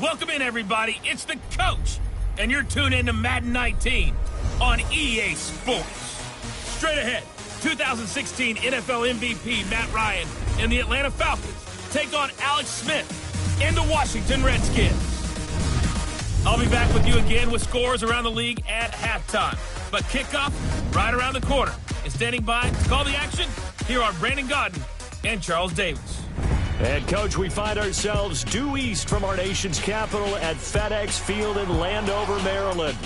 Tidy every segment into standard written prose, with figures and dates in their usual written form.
Welcome in, everybody. It's the coach, and you're tuned in to Madden 19 on EA Sports. Straight ahead, 2016 NFL MVP Matt Ryan and the Atlanta Falcons take on Alex Smith and the Washington Redskins. I'll be back with you again with scores around the league at halftime. But kickoff right around the corner. And standing by to call the action, here are Brandon Godden and Charles Davis. And, Coach, we find ourselves due east from our nation's capital at FedEx Field in Landover, Maryland.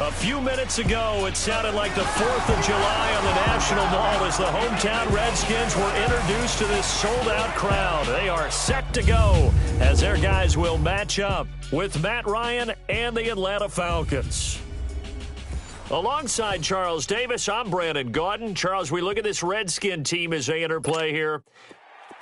A few minutes ago, it sounded like the 4th of July on the National Mall as the hometown Redskins were introduced to this sold-out crowd. They are set to go as their guys will match up with Matt Ryan and the Atlanta Falcons. Alongside Charles Davis, I'm Brandon Godden. Charles, we look at this Redskin team as they interplay here.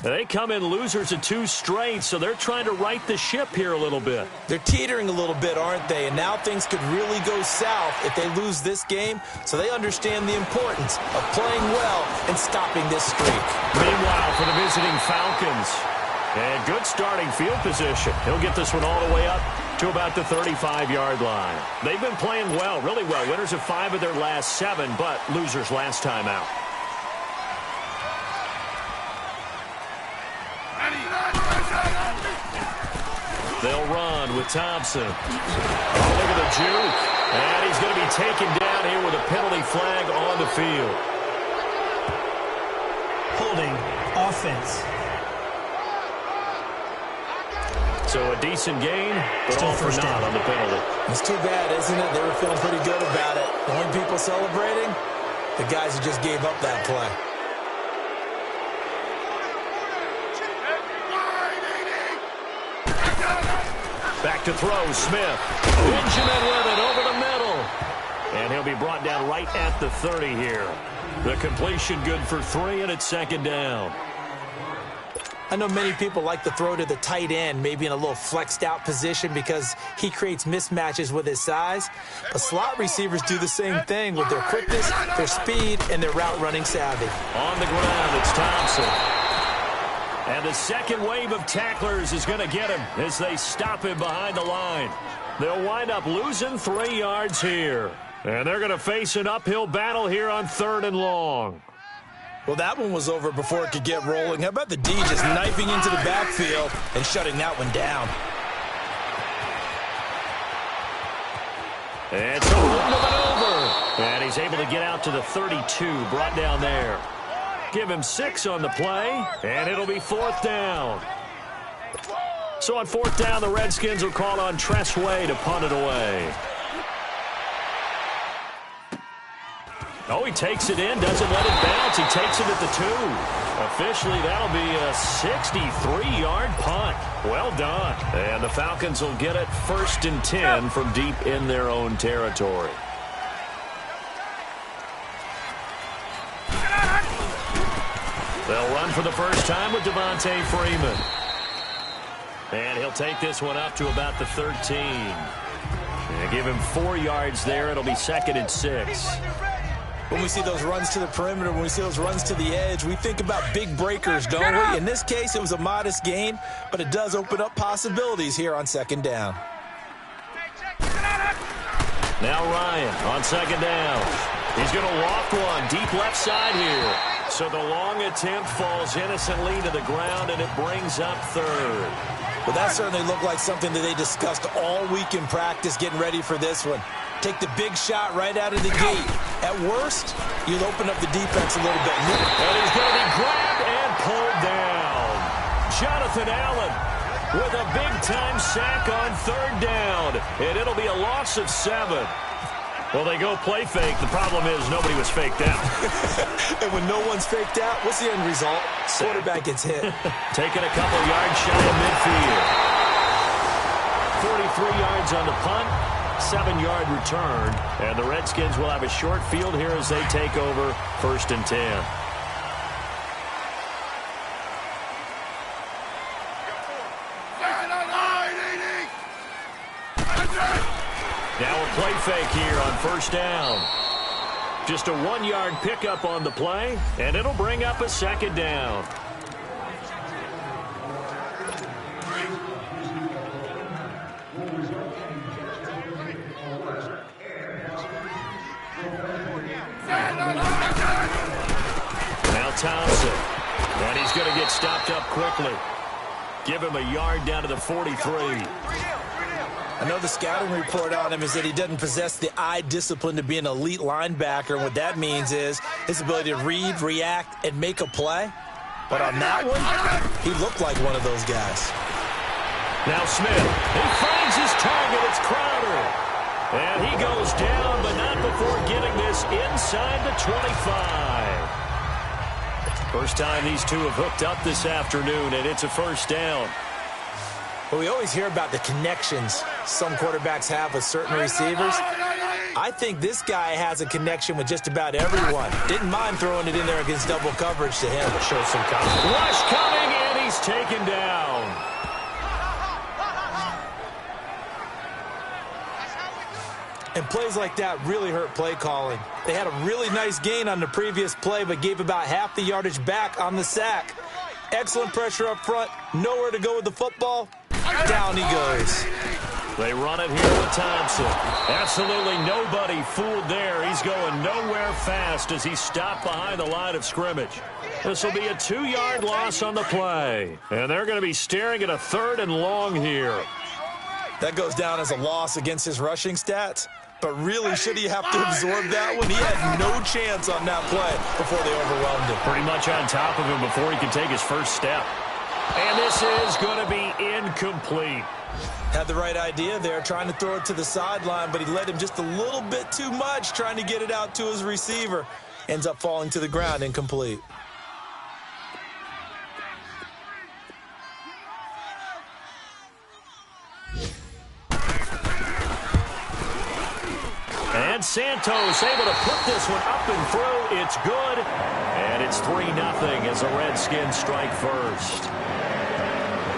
They come in losers of 2 straight, so they're trying to right the ship here a little bit. They're teetering a little bit, aren't they? And now things could really go south if they lose this game, so they understand the importance of playing well and stopping this streak. Meanwhile, for the visiting Falcons, and good starting field position. He'll get this one all the way up to about the 35-yard line. They've been playing well, really well. Winners of 5 of their last 7, but losers last time out. They'll run with Thompson. Oh, look at the juke. And he's going to be taken down here with a penalty flag on the field. Holding offense. So a decent game, but all for naught on the penalty. It's too bad, isn't it? They were feeling pretty good about it. The only people celebrating, the guys who just gave up that play. Back to throw, Smith. Benjamin with it over the middle. And he'll be brought down right at the 30 here. The completion good for 3, and it's second down. I know many people like to throw to the tight end, maybe in a little flexed out position because he creates mismatches with his size. But slot receivers do the same thing with their quickness, their speed, and their route running savvy. On the ground, it's Thompson. And the second wave of tacklers is going to get him as they stop him behind the line. They'll wind up losing 3 yards here. And they're going to face an uphill battle here on 3rd and long. Well, that one was over before it could get rolling. How about the D just knifing into the backfield and shutting that one down? It's a run of it over. And he's able to get out to the 32, brought down there. Give him 6 on the play, and it'll be 4th down. So on 4th down, the Redskins will call on Tressway to punt it away. Oh, he takes it in, doesn't let it bounce. He takes it at the 2. Officially, that'll be a 63-yard punt. Well done. And the Falcons will get it 1st and 10 from deep in their own territory. They'll run for the first time with Devontae Freeman. And he'll take this one up to about the 13. And give him 4 yards there. It'll be 2nd and 6. When we see those runs to the perimeter, when we see those runs to the edge, we think about big breakers, don't we? In this case, it was a modest gain, but it does open up possibilities here on 2nd down. Now Ryan on 2nd down. He's going to loft one deep left side here. So the long attempt falls innocently to the ground, and it brings up 3rd. Well, that certainly looked like something that they discussed all week in practice getting ready for this one. Take the big shot right out of the gate. At worst, you'll open up the defense a little bit. And he's going to be grabbed and pulled down. Jonathan Allen with a big-time sack on 3rd down. And it'll be a loss of 7. Well, they go play fake. The problem is nobody was faked out. And when no one's faked out, what's the end result? Quarterback gets hit. Taking a couple yards shy of midfield. 43 yards on the punt. 7-yard return. And the Redskins will have a short field here as they take over 1st and 10. Now a play fake here on 1st down. Just a 1-yard pickup on the play, and it'll bring up a 2nd down. Thompson. And he's going to get stopped up quickly. Give him a yard down to the 43. I know the scouting report on him is that he doesn't possess the eye discipline to be an elite linebacker. And what that means is his ability to read, react, and make a play. But on that one, he looked like one of those guys. Now Smith, he finds his target. It's Crowder. And he goes down, but not before getting this inside the 25. First time these two have hooked up this afternoon, and it's a first down. Well, we always hear about the connections some quarterbacks have with certain receivers. I think this guy has a connection with just about everyone. Didn't mind throwing it in there against double coverage to him. Show some confidence. Rush coming, and he's taken down. And plays like that really hurt play calling. They had a really nice gain on the previous play, but gave about half the yardage back on the sack. Excellent pressure up front. Nowhere to go with the football. Down he goes. They run it here with Thompson. Absolutely nobody fooled there. He's going nowhere fast as he's stopped behind the line of scrimmage. This will be a 2-yard loss on the play. And they're going to be staring at a 3rd and long here. That goes down as a loss against his rushing stats. But really, should he have to absorb that one? He had no chance on that play before they overwhelmed him. Pretty much on top of him before he could take his first step. And this is going to be incomplete. Had the right idea there, trying to throw it to the sideline, but he led him just a little bit too much, trying to get it out to his receiver. Ends up falling to the ground, incomplete. And Santos able to put this one up and through. It's good. And it's 3-0 as the Redskins strike first.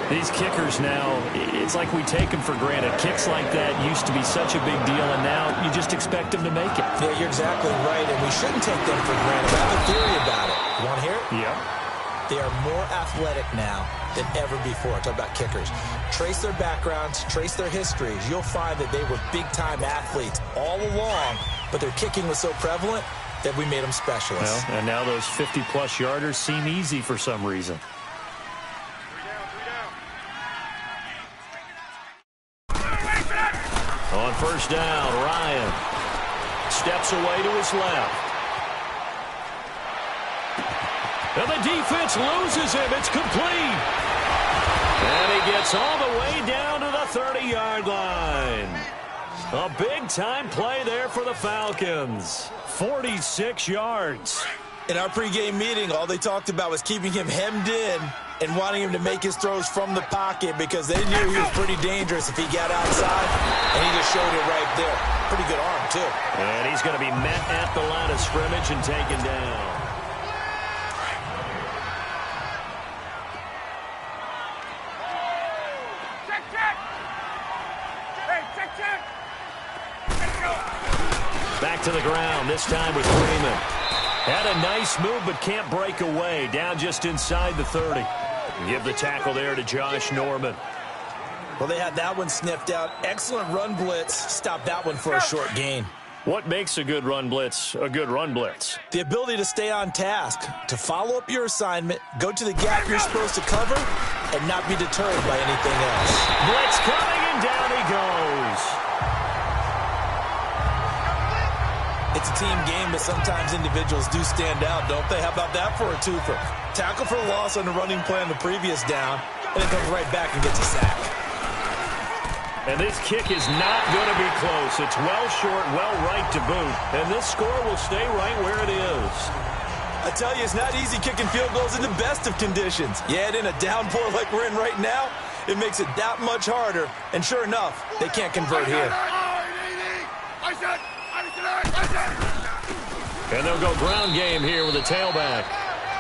These kickers now, it's like we take them for granted. Kicks like that used to be such a big deal, and now you just expect them to make it. Yeah, you're exactly right, and we shouldn't take them for granted. I have a theory about it. You want to hear it? Yeah. They are more athletic now than ever before. Talk about kickers. Trace their backgrounds, trace their histories. You'll find that they were big-time athletes all along, but their kicking was so prevalent that we made them specialists. Well, and now those 50-plus yarders seem easy for some reason. On first down, Ryan steps away to his left. And the defense loses him. It's complete. And he gets all the way down to the 30-yard line. A big-time play there for the Falcons. 46 yards. In our pregame meeting, all they talked about was keeping him hemmed in and wanting him to make his throws from the pocket because they knew he was pretty dangerous if he got outside, and he just showed it right there. Pretty good arm, too. And he's going to be met at the line of scrimmage and taken down. Back to the ground, this time with Freeman. Had a nice move, but can't break away. Down just inside the 30. Give the tackle there to Josh Norman. Well, they had that one sniffed out. Excellent run blitz. Stopped that one for a short gain. What makes a good run blitz a good run blitz? The ability to stay on task, to follow up your assignment, go to the gap you're supposed to cover, and not be deterred by anything else. Blitz coming, and down he goes. It's a team game, but sometimes individuals do stand out, don't they? How about that for a twofer? Tackle for loss on the running play on the previous down, and it comes right back and gets a sack. And this kick is not going to be close. It's well short, well right to boot. And this score will stay right where it is. I tell you, it's not easy kicking field goals in the best of conditions. Yet in a downpour like we're in right now, it makes it that much harder. And sure enough, they can't convert here. And they'll go ground game here with a tailback.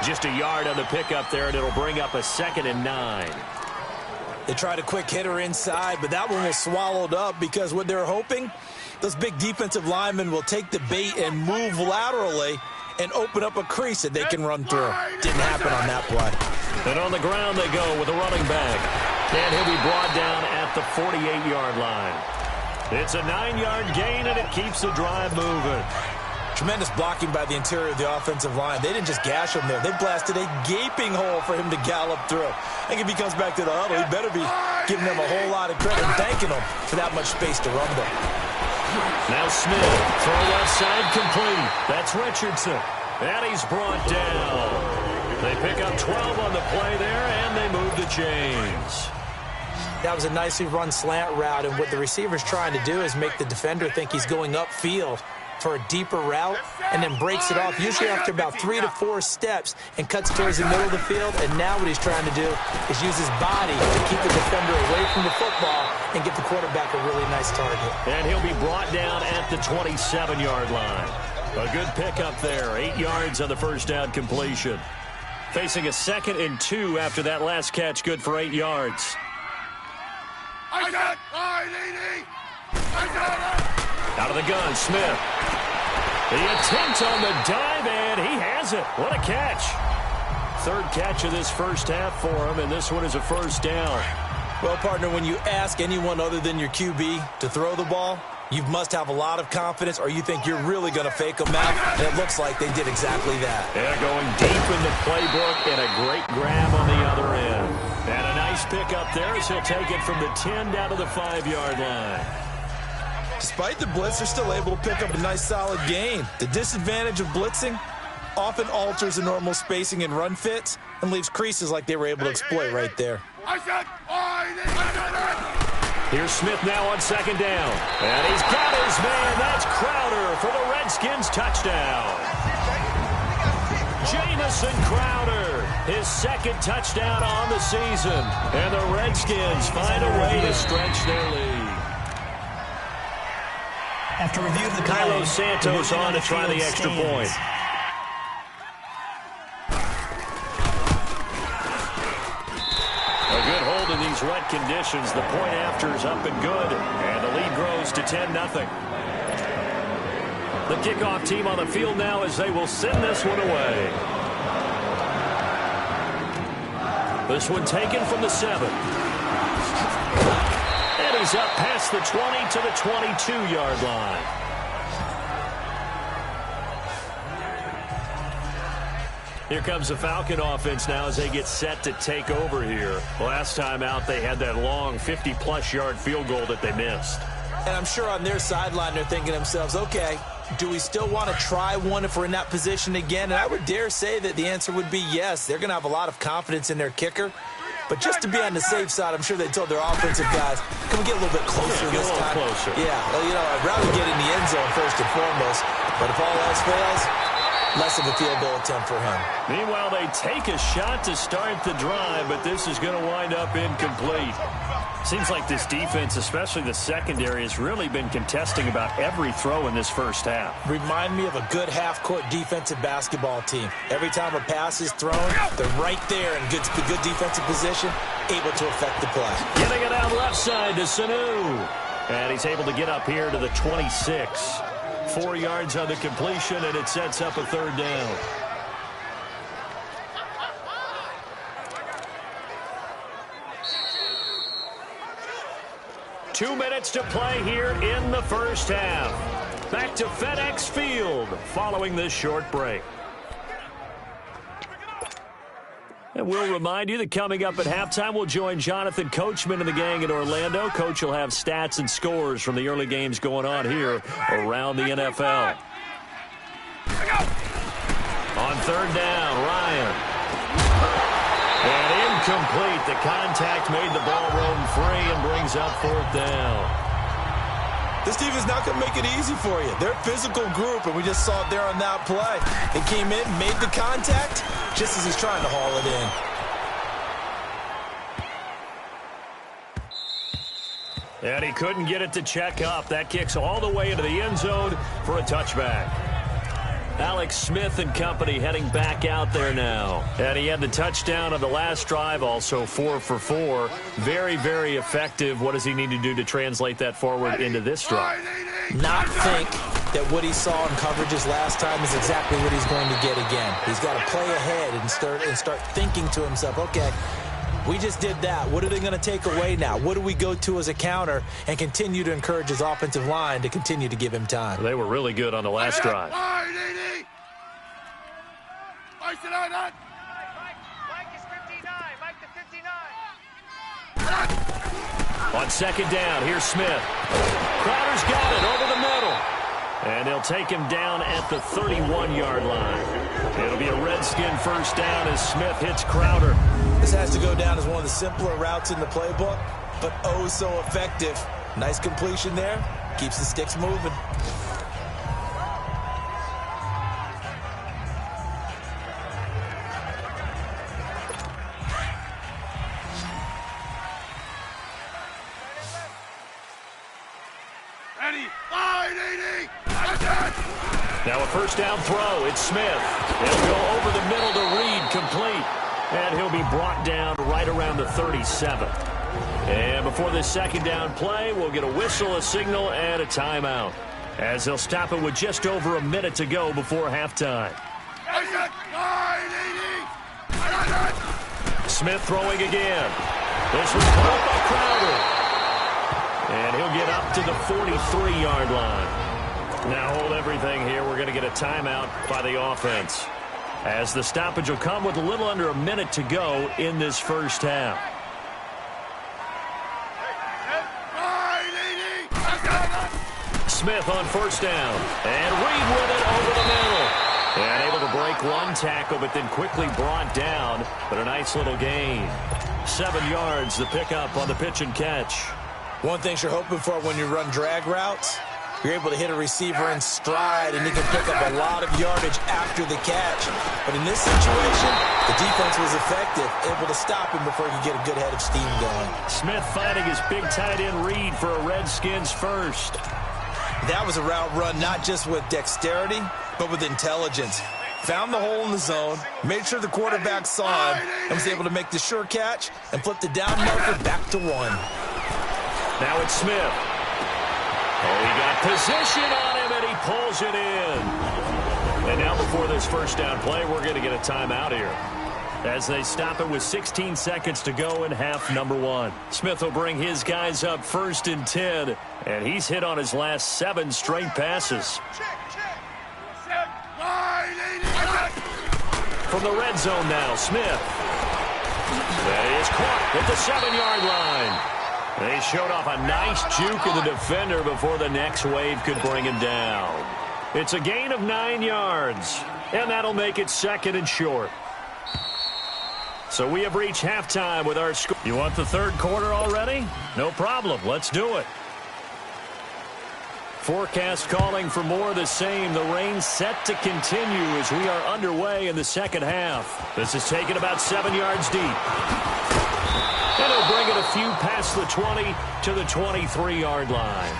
Just a yard on the pickup there, and it'll bring up a 2nd and 9. They tried a quick hitter inside, but that one was swallowed up because what they're hoping, those big defensive linemen will take the bait and move laterally and open up a crease that they can run through. Didn't happen on that play. And on the ground they go with a running back. And he'll be brought down at the 48-yard line. It's a 9-yard gain, and it keeps the drive moving. Tremendous blocking by the interior of the offensive line. They didn't just gash him there. They blasted a gaping hole for him to gallop through. I think if he comes back to the huddle, he better be giving them a whole lot of credit and thanking them for that much space to run there. Now Smith, throw left side complete. That's Richardson. And he's brought down. They pick up 12 on the play there, and they move the chains. That was a nicely run slant route, and what the receiver's trying to do is make the defender think he's going upfield for a deeper route, and then breaks it off, usually after about 3 to 4 steps, and cuts towards the middle of the field. And now what he's trying to do is use his body to keep the defender away from the football and get the quarterback a really nice target. And he'll be brought down at the 27-yard line. A good pickup there, 8 yards on the first down completion. Facing a 2nd and 2 after that last catch, good for 8 yards. Out of the gun, Smith. The attempt on the dive, and he has it. What a catch. 3rd catch of this first half for him, and this one is a first down. Well, partner, when you ask anyone other than your QB to throw the ball, you must have a lot of confidence, or you think you're really going to fake them out, and it looks like they did exactly that. They're going deep in the playbook, and a great grab on the other end. And a nice pickup there as he'll take it from the 10 down to the 5-yard line. Despite the blitz, they're still able to pick up a nice solid gain. The disadvantage of blitzing often alters the normal spacing and run fits and leaves creases like they were able to exploit right there. Here's Smith now on 2nd down. And he's got his man. That's Crowder for the Redskins touchdown. Jamison Crowder, his 2nd touchdown on the season. And the Redskins find a way to stretch their lead. After review of the play, Kylo Santos on to try the extra point. A good hold in these wet conditions. The point after is up and good. And the lead grows to 10-0. The kickoff team on the field now as they will send this one away. This one taken from the 7. And he's up past the 20 to the 22-yard line. Here comes the Falcon offense now as they get set to take over here. Last time out, they had that long 50-plus yard field goal that they missed. And I'm sure on their sideline they're thinking to themselves, okay, do we still want to try one if we're in that position again? And I would dare say that the answer would be yes. They're going to have a lot of confidence in their kicker. But just to be on the safe side, I'm sure they told their offensive guys, can we get a little bit closer this time? Closer. Yeah, well, you know, I'd rather get in the end zone first and foremost. But if all else fails, less of a field goal attempt for him. Meanwhile, they take a shot to start the drive, but this is going to wind up incomplete. Seems like this defense, especially the secondary, has really been contesting about every throw in this first half. Remind me of a good half-court defensive basketball team. Every time a pass is thrown, they're right there in good defensive position, able to affect the play. Getting it out left side to Sanu. And he's able to get up here to the 26. 4 yards on the completion, and it sets up a 3rd down. Two minutes to play here in the first half. Back to FedEx Field following this short break. And we'll remind you that coming up at halftime, we'll join Jonathan Coachman and the gang in Orlando. Coach will have stats and scores from the early games going on here around the NFL. On 3rd down, Ryan. And incomplete. The contact made the ball roam free and brings up 4th down. This team is not going to make it easy for you. They're a physical group, and we just saw it there on that play. They came in, made the contact, just as he's trying to haul it in. And he couldn't get it to check up. That kicks all the way into the end zone for a touchback. Alex Smith and company heading back out there now. And he had the touchdown on the last drive, also 4 for 4. Very, very effective. What does he need to do to translate that forward into this drive? Not think that what he saw in coverages last time is exactly what he's going to get again. He's got to play ahead and start thinking to himself, okay, We just did that. What are they going to take away now? What do we go to as a counter and continue to encourage his offensive line to continue to give him time? They were really good on the last drive. On second down, here's Smith. Crowder's got it over the middle. And they'll take him down at the 31-yard line. It'll be a Redskin first down as Smith hits Crowder. This has to go down as one of the simpler routes in the playbook, but oh so effective. Nice completion there. Keeps the sticks moving. Now a first down throw. It's Smith. He'll go over the middle to Reed, complete. And he'll be brought down right around the 37. And before this second down play, we'll get a whistle, a signal, and a timeout, as they'll stop it with just over a minute to go before halftime. Smith throwing again. This was caught by Crowder. And he'll get up to the 43-yard line. Now hold everything here. We're going to get a timeout by the offense, as the stoppage will come with a little under a minute to go in this first half. Smith on first down, and Reed with it over the middle. And able to break one tackle, but then quickly brought down. But a nice little gain. 7 yards, the pickup on the pitch and catch. One thing you're hoping for when you run drag routes, you're able to hit a receiver in stride, and he can pick up a lot of yardage after the catch. But in this situation, the defense was effective, able to stop him before he could get a good head of steam going. Smith finding his big tight end Reed for a Redskins first. That was a route run not just with dexterity, but with intelligence. Found the hole in the zone, made sure the quarterback saw him, and was able to make the sure catch and flip the down marker back to 1. Now it's Smith. Oh, he got position on him, and he pulls it in. And now before this first down play, we're going to get a timeout here, as they stop it with 16 seconds to go in half number 1. Smith will bring his guys up 1st and 10, and he's hit on his last 7 straight passes. From the red zone now, Smith. That is caught at the 7-yard line. They showed off a nice juke of the defender before the next wave could bring him down. It's a gain of 9 yards, and that'll make it 2nd and short. So we have reached halftime with our score. You want the third quarter already? No problem. Let's do it. Forecast calling for more of the same. The rain set to continue as we are underway in the second half. This is taken about 7 yards deep. And he'll bring it a few past the 20 to the 23-yard line.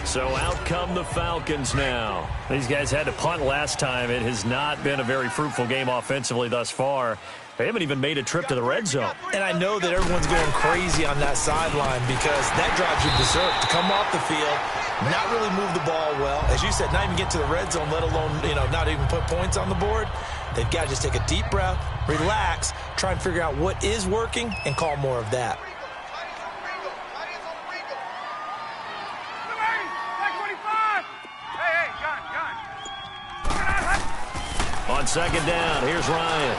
So out come the Falcons now. These guys had to punt last time. It has not been a very fruitful game offensively thus far. They haven't even made a trip to the red zone. And I know that everyone's going crazy on that sideline because that drives you berserk to come off the field, not really move the ball well. As you said, not even get to the red zone, let alone, not even put points on the board. They've got to just take a deep breath, relax, try and figure out what is working, and call more of that. On second down, here's Ryan.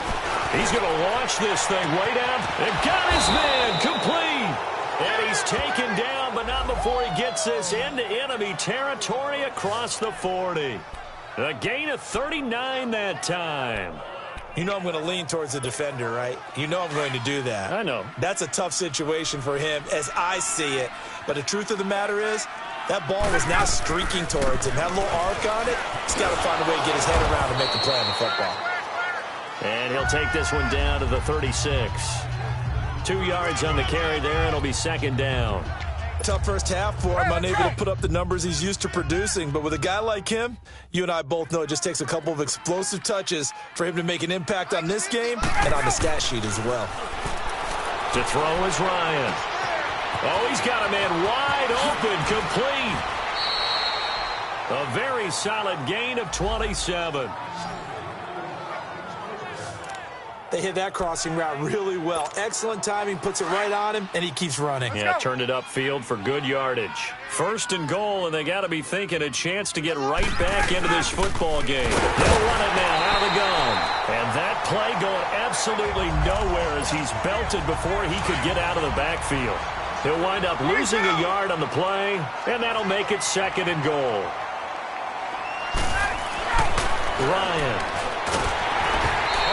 He's going to launch this thing way down. And got his man complete. And he's taken down, but not before he gets this into enemy territory across the 40. A gain of 39 that time. You know I'm going to lean towards the defender, right? You know I'm going to do that. I know. That's a tough situation for him as I see it. But the truth of the matter is, that ball was now streaking towards him. Had a little arc on it. He's got to find a way to get his head around and make a play on the football. And he'll take this one down to the 36. 2 yards on the carry there, and it'll be second down. Tough first half for him, unable to put up the numbers he's used to producing. But with a guy like him, you and I both know it just takes a couple of explosive touches for him to make an impact on this game and on the stat sheet as well. To throw is Ryan. Oh, he's got a man wide open, complete. A very solid gain of 27. They hit that crossing route really well. Excellent timing, puts it right on him, and he keeps running. Yeah, turned it upfield for good yardage. 1st and goal, and they got to be thinking a chance to get right back into this football game. They'll run it now out of the gun. And that play going absolutely nowhere as he's belted before he could get out of the backfield. He'll wind up losing a yard on the play, and that'll make it 2nd and goal. Ryan.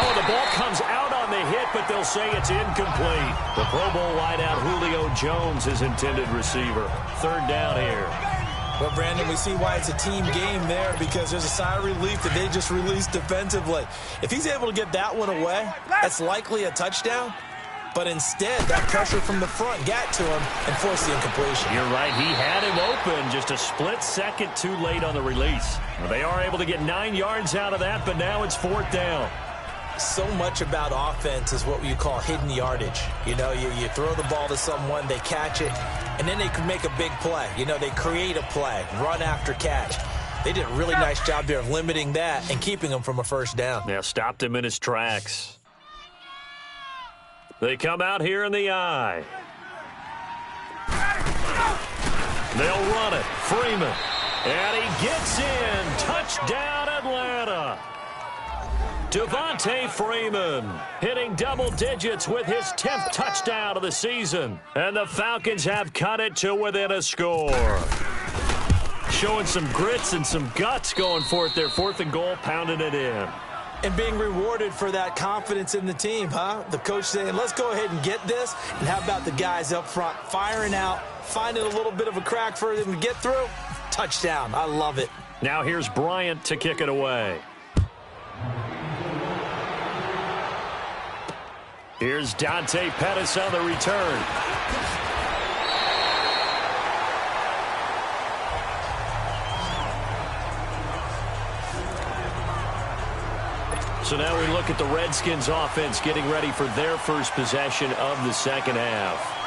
Oh, the ball comes out on the hit, but they'll say it's incomplete. The Pro Bowl wideout Julio Jones is intended receiver. 3rd down here. Well, Brandon, we see why it's a team game there because there's a sigh of relief that they just released defensively. If he's able to get that one away, that's likely a touchdown. But instead, that pressure from the front got to him and forced the incompletion. You're right. He had him open, just a split second too late on the release. Well, they are able to get 9 yards out of that, but now it's 4th down. So much about offense is what you call hidden yardage. You know, you throw the ball to someone, they catch it, and then they can make a big play. You know, they create a play, run after catch. They did a really nice job there of limiting that and keeping him from a 1st down. Yeah, stopped him in his tracks. They come out here in the eye. They'll run it. Freeman. And he gets in. Touchdown, Atlanta. Devontae Freeman hitting double digits with his 10th touchdown of the season. And the Falcons have cut it to within a score. Showing some grits and some guts going for it. Their 4th and goal, pounding it in. And being rewarded for that confidence in the team, huh? The coach saying, let's go ahead and get this. And how about the guys up front firing out, finding a little bit of a crack for them to get through? Touchdown. I love it. Now here's Bryant to kick it away. Here's Dante Pettis on the return. So now we look at the Redskins offense getting ready for their first possession of the 2nd half.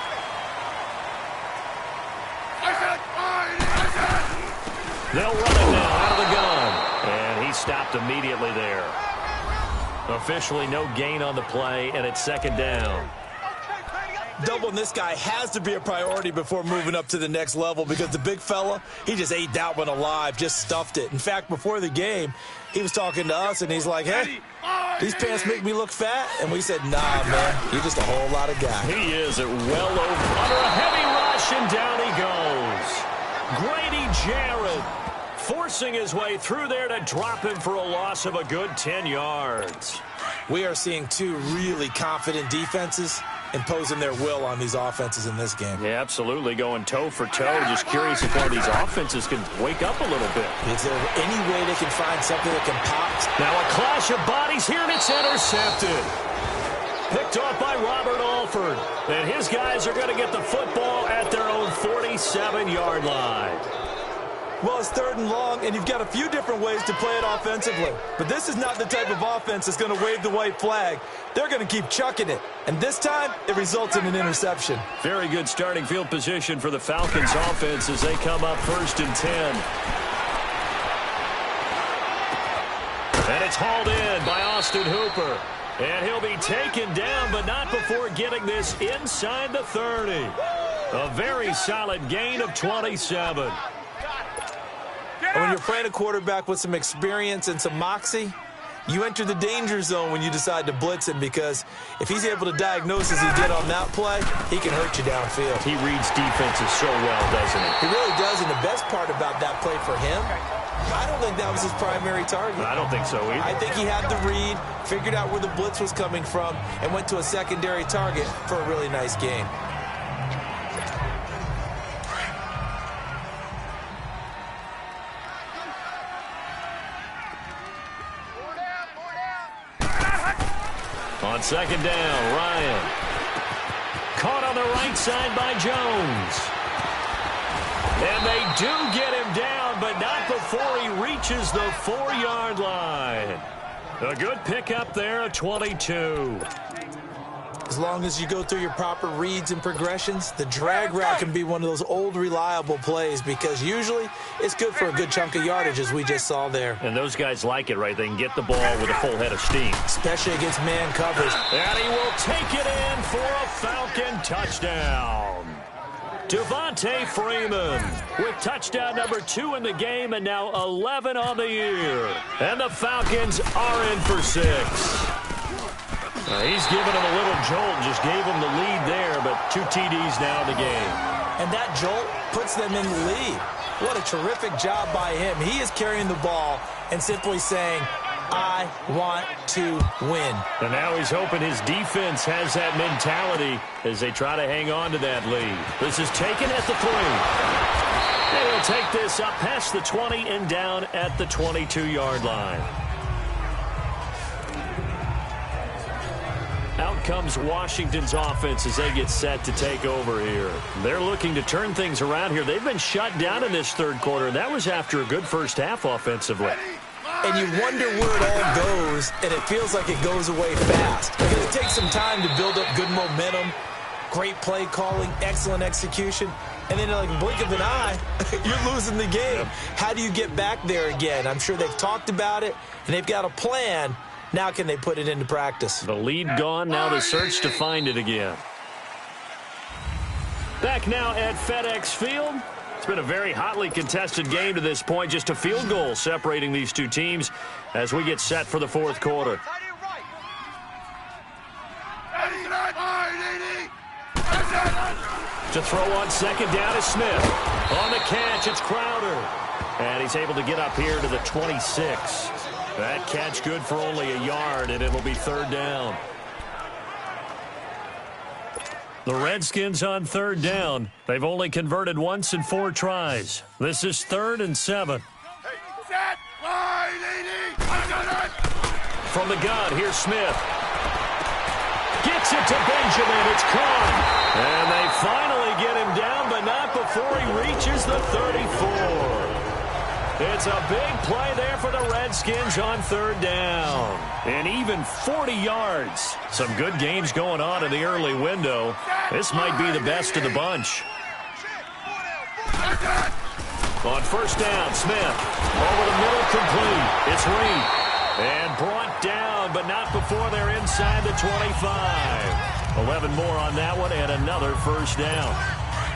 They'll run it now out of the gun. And he stopped immediately there. Officially no gain on the play, and it's 2nd down. Doubling this guy has to be a priority before moving up to the next level because the big fella, he just ate that one alive, just stuffed it. In fact, before the game, he was talking to us, and he's like, hey, these pants make me look fat? And we said, nah, man, you're just a whole lot of guy. He is at well over under a heavy rush, and down he goes. Grady Jarrett forcing his way through there to drop him for a loss of a good 10 yards. We are seeing 2 really confident defenses imposing their will on these offenses in this game. Yeah, absolutely, going toe for toe. Just curious if one of these offenses can wake up a little bit. Is there any way they can find something that can pop? Now a clash of bodies here, and it's intercepted. Picked off by Robert Alford. And his guys are going to get the football at their own 47-yard line. Well, it's 3rd and long, and you've got a few different ways to play it offensively. But this is not the type of offense that's going to wave the white flag. They're going to keep chucking it. And this time, it results in an interception. Very good starting field position for the Falcons offense as they come up 1st and 10. And it's hauled in by Austin Hooper. And he'll be taken down, but not before getting this inside the 30. A very solid gain of 27. And when you're playing a quarterback with some experience and some moxie, you enter the danger zone when you decide to blitz him because if he's able to diagnose as he did on that play, he can hurt you downfield. He reads defenses so well, doesn't he? He really does, and the best part about that play for him, I don't think that was his primary target. I don't think so either. I think he had the read, figured out where the blitz was coming from, and went to a secondary target for a really nice gain. On 2nd down, Ryan. Caught on the right side by Jones. And they do get him down, but not before he reaches the 4-yard line. A good pickup there, a 22. As long as you go through your proper reads and progressions, the drag route can be one of those old reliable plays because usually it's good for a good chunk of yardage, as we just saw there. And those guys like it, right? They can get the ball with a full head of steam. Especially against man coverage. And he will take it in for a Falcon touchdown. Devontae Freeman with touchdown number 2 in the game and now 11 on the year. And the Falcons are in for 6. He's given him a little jolt, just gave him the lead there, but 2 TDs now in the game. And that jolt puts them in the lead. What a terrific job by him. He is carrying the ball and simply saying, I want to win. And now he's hoping his defense has that mentality as they try to hang on to that lead. This is taken at the 3. And he'll take this up past the 20 and down at the 22-yard line. Out comes Washington's offense as they get set to take over here. They're looking to turn things around here. They've been shut down in this third quarter, and that was after a good first half offensively. And you wonder where it all goes, and it feels like it goes away fast. Because it takes some time to build up good momentum, great play calling, excellent execution, and then like a blink of an eye, you're losing the game. How do you get back there again? I'm sure they've talked about it, and they've got a plan. Now can they put it into practice? The lead gone, now the search to find it again. Back now at FedEx Field. It's been a very hotly contested game to this point. Just a field goal separating these two teams as we get set for the fourth quarter. To throw on second down is Smith. On the catch, it's Crowder. And he's able to get up here to the 26. That catch good for only a yard, and it'll be third down. The Redskins on third down. They've only converted once in 4 tries. This is 3rd and 7. From the gun, here's Smith. Gets it to Benjamin. It's caught. And they finally get him down, but not before he reaches the 34. It's a big play there for the Redskins on third down. And even 40 yards. Some good games going on in the early window. This might be the best of the bunch. On first down, Smith. Over the middle, complete. It's Reed. And brought down, but not before they're inside the 25. 11 more on that one, and another first down.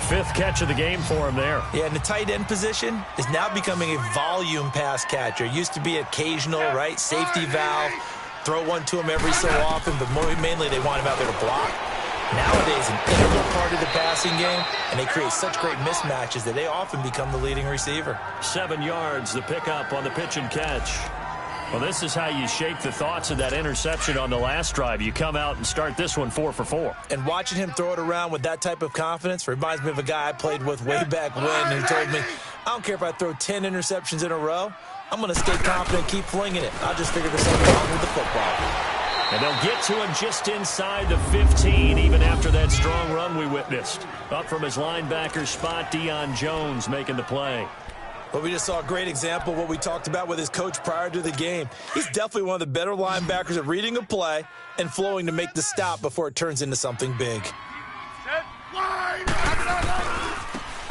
5th catch of the game for him there. Yeah, and the tight end position is now becoming a volume pass catcher. It used to be occasional, right? Safety valve. Throw one to him every so often, but mainly they want him out there to block. Nowadays, an integral part of the passing game, and they create such great mismatches that they often become the leading receiver. 7 yards, the pickup on the pitch and catch. Well, this is how you shake the thoughts of that interception on the last drive. You come out and start this one 4 for 4. And watching him throw it around with that type of confidence reminds me of a guy I played with way back when who told me, I don't care if I throw 10 interceptions in a row. I'm going to stay confident, keep flinging it. I'll just figure there's something wrong with the football. And they'll get to him just inside the 15, even after that strong run we witnessed. Up from his linebacker spot, Deion Jones making the play. But we just saw a great example of what we talked about with his coach prior to the game. He's definitely one of the better linebackers at reading a play and flowing to make the stop before it turns into something big.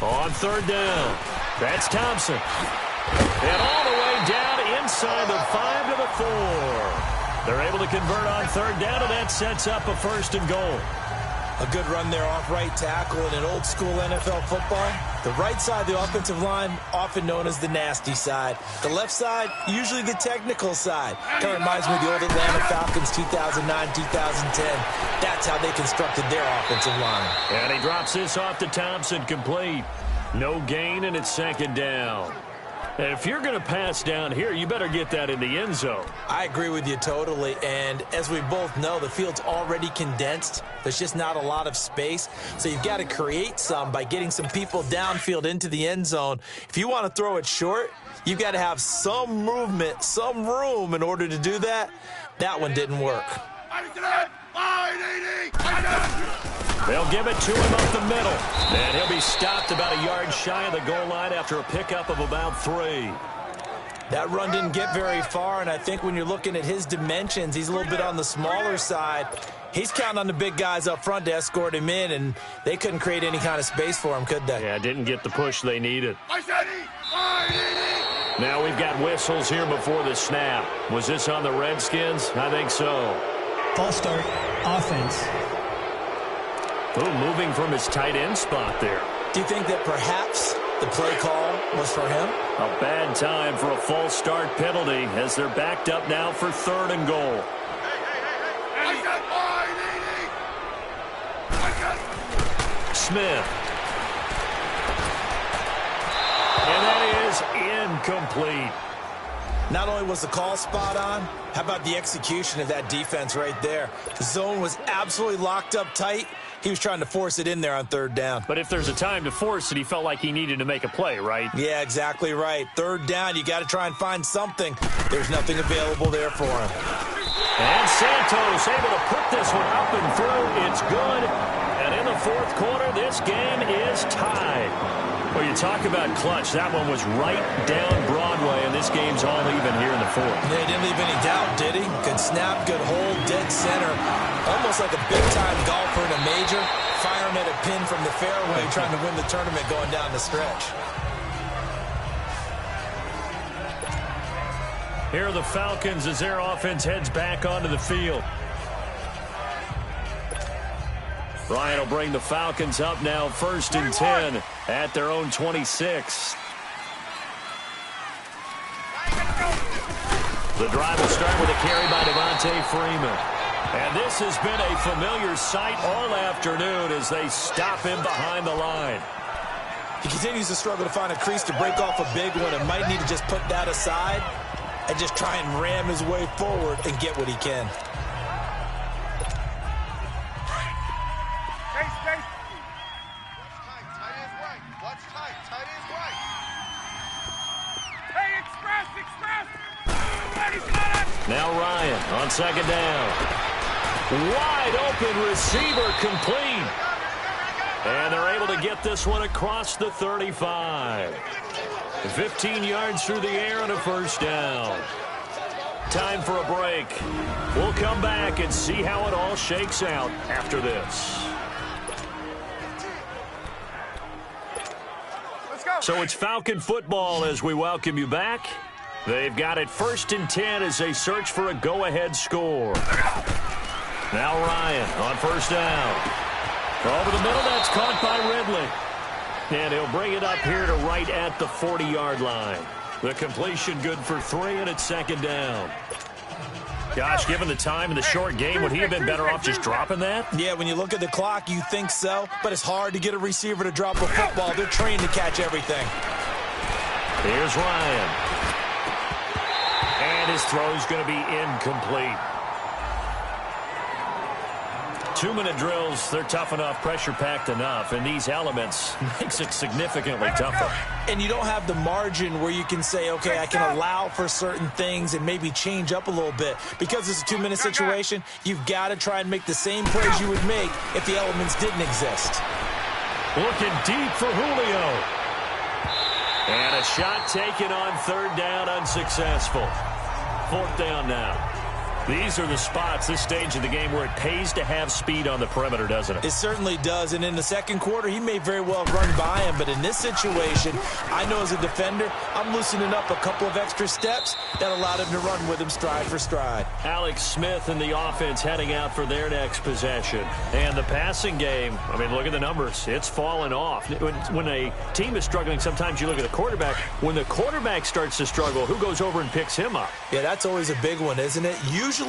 On third down, that's Thompson. And all the way down inside the 5 to the 4. They're able to convert on third down, and that sets up a 1st and goal. A good run there off right tackle in an old-school NFL football. The right side of the offensive line, often known as the nasty side. The left side, usually the technical side. Kind of reminds me of the old Atlanta Falcons 2009-2010. That's how they constructed their offensive line. And he drops this off to Thompson, complete. No gain, and it's 2nd down. If you're going to pass down here, you better get that in the end zone. I agree with you totally, and as we both know, the field's already condensed. There's just not a lot of space, so you've got to create some by getting some people downfield into the end zone. If you want to throw it short, you've got to have some movement, some room in order to do that. That one didn't work. They'll give it to him up the middle. And he'll be stopped about a yard shy of the goal line after a pickup of about 3. That run didn't get very far, and I think when you're looking at his dimensions, he's a little bit on the smaller side. He's counting on the big guys up front to escort him in, and they couldn't create any kind of space for him, could they? Yeah, didn't get the push they needed. Now we've got whistles here before the snap. Was this on the Redskins? I think so. False start, offense. Oh, moving from his tight end spot there. Do you think that perhaps the play call was for him? A bad time for a false start penalty as they're backed up now for 3rd and goal. Smith. And that is incomplete. Not only was the call spot on, how about the execution of that defense right there? The zone was absolutely locked up tight. He was trying to force it in there on 3rd down. But if there's a time to force it, he felt like he needed to make a play, right? Yeah, exactly right. 3rd down, you got to try and find something. There's nothing available there for him. And Santos able to put this one up and through. It's good. And in the 4th quarter, this game is tied. Well, you talk about clutch. That one was right down Broadway, and this game's all even here in the 4th. They didn't leave any doubt, did he? Good snap, good hold, dead center. Almost like a big-time golfer in a major, firing at a pin from the fairway, trying to win the tournament going down the stretch. Here are the Falcons as their offense heads back onto the field. Ryan will bring the Falcons up now 1st and 10 at their own 26. The drive will start with a carry by Devontae Freeman. And this has been a familiar sight all afternoon as they stop him behind the line. He continues to struggle to find a crease to break off a big one and might need to just put that aside and just try and ram his way forward and get what he can. Now Ryan on 2nd down. Wide open receiver complete. And they're able to get this one across the 35. 15 yards through the air and a 1st down. Time for a break. We'll come back and see how it all shakes out after this. So it's Falcon football as we welcome you back. They've got it 1st and 10 as they search for a go-ahead score. Now Ryan on 1st down. Over the middle, that's caught by Ridley. And he'll bring it up here to right at the 40-yard line. The completion good for 3, and it's 2nd down. Gosh, given the time in the short game, would he have been better off just dropping that? Yeah, when you look at the clock, you think so. But it's hard to get a receiver to drop a football. They're trained to catch everything. Here's Ryan. And his throw's going to be incomplete. 2-minute drills, they're tough enough, pressure-packed enough, and these elements makes it significantly tougher. And you don't have the margin where you can say, okay, I can allow for certain things and maybe change up a little bit. Because it's a 2-minute situation, you've got to try and make the same plays you would make if the elements didn't exist. Looking deep for Julio. And a shot taken on 3rd down, unsuccessful. 4th down now. These are the spots, this stage of the game, where it pays to have speed on the perimeter, doesn't it? It certainly does. And in the 2nd quarter, he may very well run by him. But in this situation, I know as a defender, I'm loosening up a couple of extra steps that allowed him to run with him stride for stride. Alex Smith and the offense heading out for their next possession. And the passing game, I mean, look at the numbers. It's fallen off. When a team is struggling, sometimes you look at the quarterback. When the quarterback starts to struggle, who goes over and picks him up? Yeah, that's always a big one, isn't it? Usually,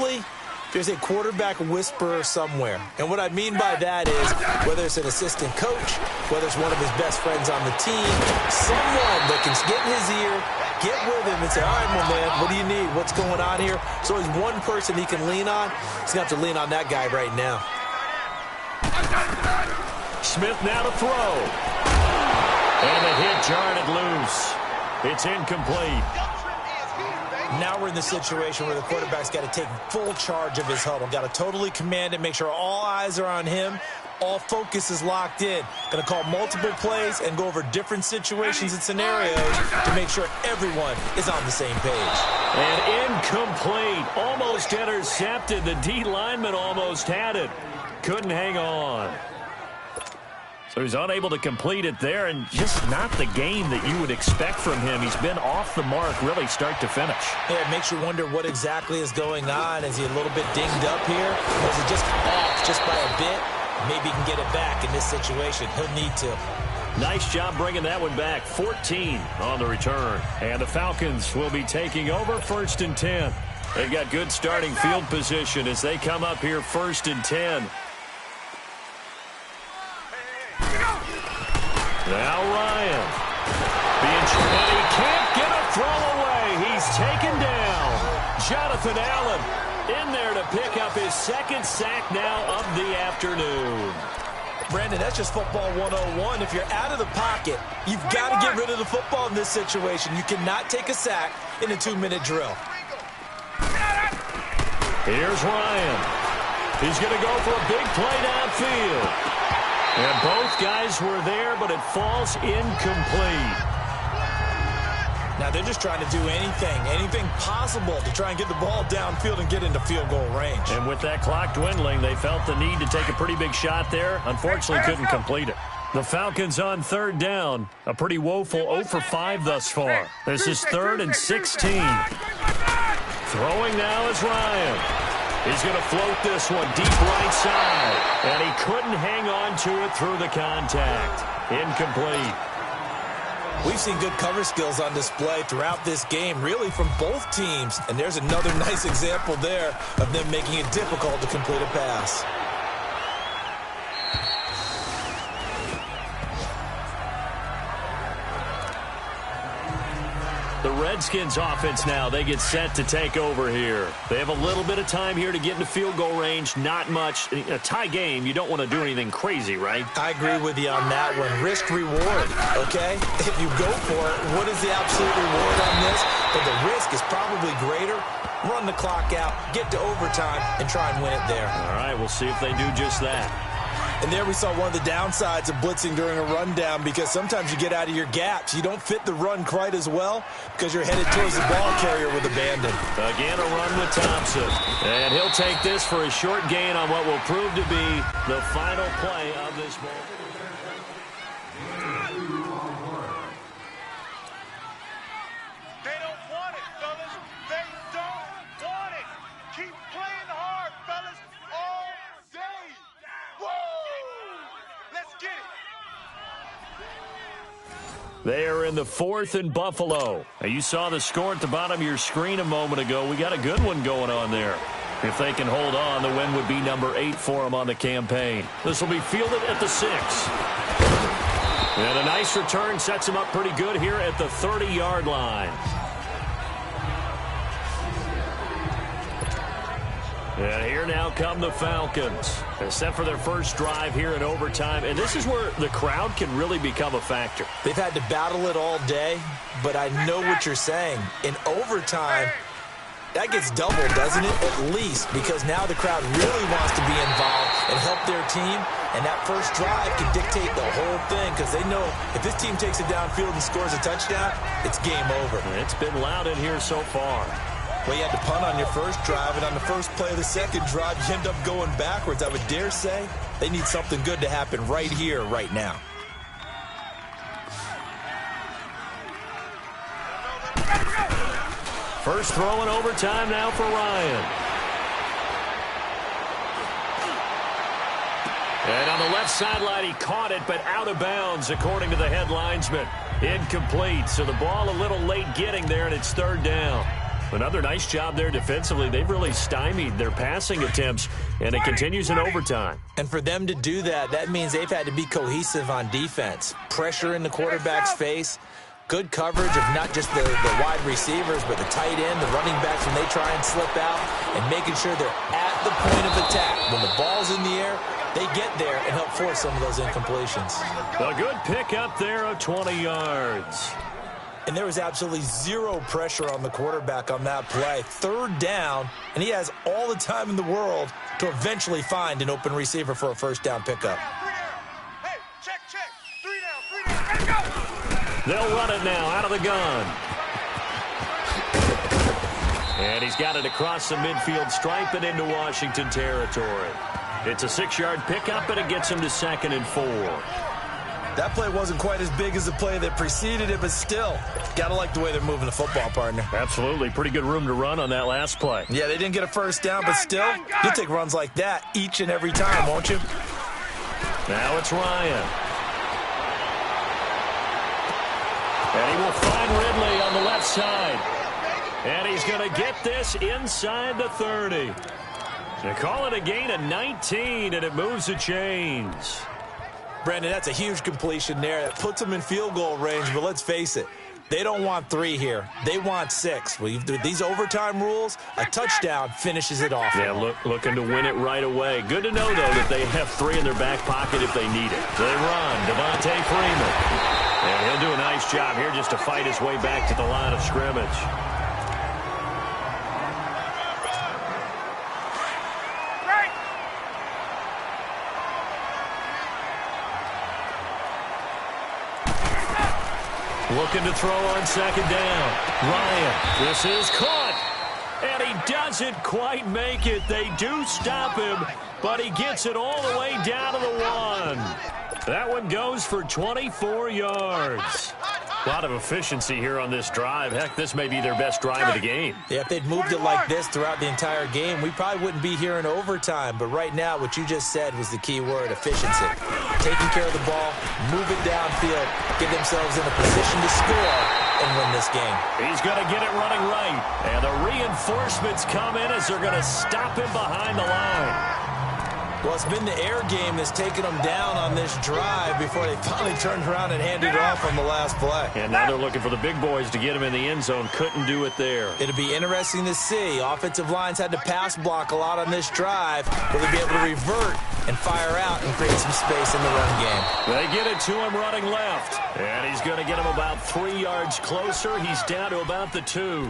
there's a quarterback whisperer somewhere. And what I mean by that is, whether it's an assistant coach, whether it's one of his best friends on the team, someone that can get in his ear, get with him and say, all right, my man, what do you need? What's going on here? So he's one person he can lean on. He's going to have to lean on that guy right now. Smith now to throw. And the hit jarred it loose. It's incomplete. Now we're in the situation where the quarterback's got to take full charge of his huddle. Got to totally command it, make sure all eyes are on him, all focus is locked in. Going to call multiple plays and go over different situations and scenarios to make sure everyone is on the same page. And incomplete. Almost intercepted. The D lineman almost had it. Couldn't hang on. So he's unable to complete it there, and just not the game that you would expect from him. He's been off the mark really start to finish. Yeah, it makes you wonder what exactly is going on. Is he a little bit dinged up here? Or is he just off just by a bit? Maybe he can get it back in this situation. He'll need to. Nice job bringing that one back. 14 on the return. And the Falcons will be taking over 1st and 10. They've got good starting field position as they come up here 1st and 10. Now Ryan. And he can't get a throw away. He's taken down. Jonathan Allen in there to pick up his 2nd sack now of the afternoon. Brandon, that's just football 101. If you're out of the pocket, you've got to get rid of the football in this situation. You cannot take a sack in a 2-minute drill. Here's Ryan. He's going to go for a big play downfield. And both guys were there, but it falls incomplete. Now they're just trying to do anything possible to try and get the ball downfield and get into field goal range. And with that clock dwindling, they felt the need to take a pretty big shot there. Unfortunately, couldn't complete it. The Falcons on 3rd down. A pretty woeful 0 for 5 thus far. This is 3rd and 16. Throwing now is Ryan. He's going to float this one deep right side. And he couldn't hang on to it through the contact. Incomplete. We've seen good cover skills on display throughout this game, really from both teams. And there's another nice example there of them making it difficult to complete a pass. The Redskins offense now, they get set to take over here. They have a little bit of time here to get into field goal range, not much. A tie game, you don't want to do anything crazy, right? I agree with you on that one. Risk reward, okay? If you go for it, what is the absolute reward on this? But the risk is probably greater. Run the clock out, get to overtime, and try and win it there. All right, we'll see if they do just that. And there we saw one of the downsides of blitzing during a rundown, because sometimes you get out of your gaps. You don't fit the run quite as well because you're headed towards the ball carrier with abandon. Again, a run with Thompson. And he'll take this for a short gain on what will prove to be the final play of this ball. They don't want it, fellas. They don't want it. Keep playing hard, fellas, all day. Woo! Let's get it. They are in the 4th and Buffalo. Now, you saw the score at the bottom of your screen a moment ago. We got a good one going on there. If they can hold on, the win would be number 8 for them on the campaign. This will be fielded at the 6. And a nice return sets him up pretty good here at the 30-yard line. And here now come the Falcons. They're set for their first drive here in overtime. And this is where the crowd can really become a factor. They've had to battle it all day, but I know what you're saying. In overtime, that gets doubled, doesn't it? At least, because now the crowd really wants to be involved and help their team. And that first drive can dictate the whole thing, because they know if this team takes it downfield and scores a touchdown, it's game over. It's been loud in here so far. Well, you had to punt on your first drive, and on the first play of the second drive, you end up going backwards. I would dare say they need something good to happen right here, right now. First throw in overtime now for Ryan. And on the left sideline, he caught it, but out of bounds, according to the head linesman. Incomplete, so the ball a little late getting there, and it's 3rd down. Another nice job there defensively. They've really stymied their passing attempts, and it continues in overtime. And for them to do that, that means they've had to be cohesive on defense. Pressure in the quarterback's face, good coverage of not just the wide receivers, but the tight end, the running backs when they try and slip out, and making sure they're at the point of attack. When the ball's in the air, they get there and help force some of those incompletions. A good pick up there of 20 yards. And there was absolutely zero pressure on the quarterback on that play. Third down, and he has all the time in the world to eventually find an open receiver for a first down pickup. Hey, check. 3 down. Let's go. They'll run it now out of the gun. And he's got it across the midfield stripe and into Washington territory. It's a 6-yard pickup, and it him to 2nd and 4. That play wasn't quite as big as the play that preceded it, but still, gotta like the way they're moving the football, partner. Absolutely. Pretty good room to run on that last play. Yeah, they didn't get a first down, but still, you'll take runs like that each and every time, won't you? Now it's Ryan. And he will find Ridley on the left side. And he's going to get this inside the 30. They call it a gain of 19, and it moves the chains. Brandon, that's a huge completion there. That puts them in field goal range, but let's face it, they don't want 3 here. They want 6. With these overtime rules, a touchdown finishes it off. Yeah, looking to win it right away. Good to know, though, that they have 3 in their back pocket if they need it. They run, Devontae Freeman. And he'll do a nice job here just to fight his way back to the line of scrimmage. Looking to throw on 2nd down. Ryan, this is caught. And he doesn't quite make it. They do stop him, but he gets it all the way down to the 1. That one goes for 24 yards. A lot of efficiency here on this drive. Heck, this may be their best drive of the game. Yeah, if they'd moved it like this throughout the entire game, we probably wouldn't be here in overtime. But right now, what you just said was the key word, efficiency. Taking care of the ball, move it downfield, get themselves in a position to score, and win this game. He's going to get it running right. And the reinforcements come in as they're going to stop him behind the line. Well, it's been the air game that's taken them down on this drive before they finally turned around and handed it off on the last play. And now they're looking for the big boys to get him in the end zone. Couldn't do it there. It'll be interesting to see. Offensive lines had to pass block a lot on this drive. Will they be able to revert and fire out and create some space in the run game? They get it to him running left. And he's going to get him about 3 yards closer. He's down to about the 2.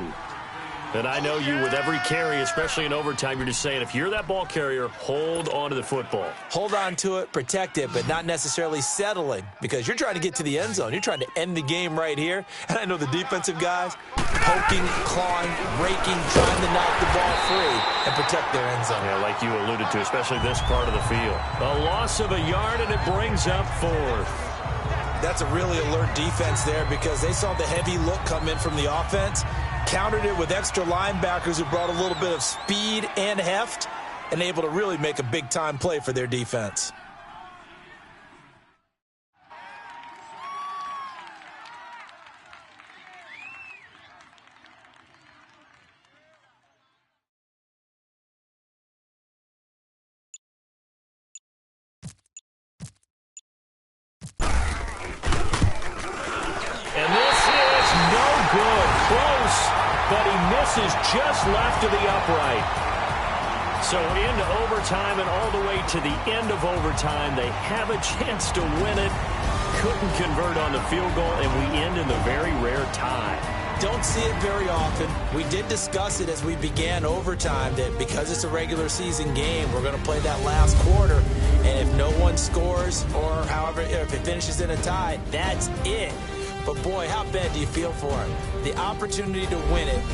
And I know you, with every carry, especially in overtime, you're just saying, if you're that ball carrier, hold on to the football. Hold on to it, protect it, but not necessarily settling, because you're trying to get to the end zone. You're trying to end the game right here. And I know the defensive guys, poking, clawing, raking, trying to knock the ball free and protect their end zone. Yeah, like you alluded to, especially this part of the field. A loss of a yard, and it brings up 4th. That's a really alert defense there, because they saw the heavy look come in from the offense, countered it with extra linebackers who brought a little bit of speed and heft, and able to really make a big-time play for their defense. And this is no good. Close, but he misses just left of the upright. So into overtime and all the way to the end of overtime. They have a chance to win it. Couldn't convert on the field goal, and we end in the very rare tie. Don't see it very often. We did discuss it as we began overtime that because it's a regular season game, we're going to play that last quarter. And if no one scores or however, if it finishes in a tie, that's it. But boy, how bad do you feel for him? The opportunity to win it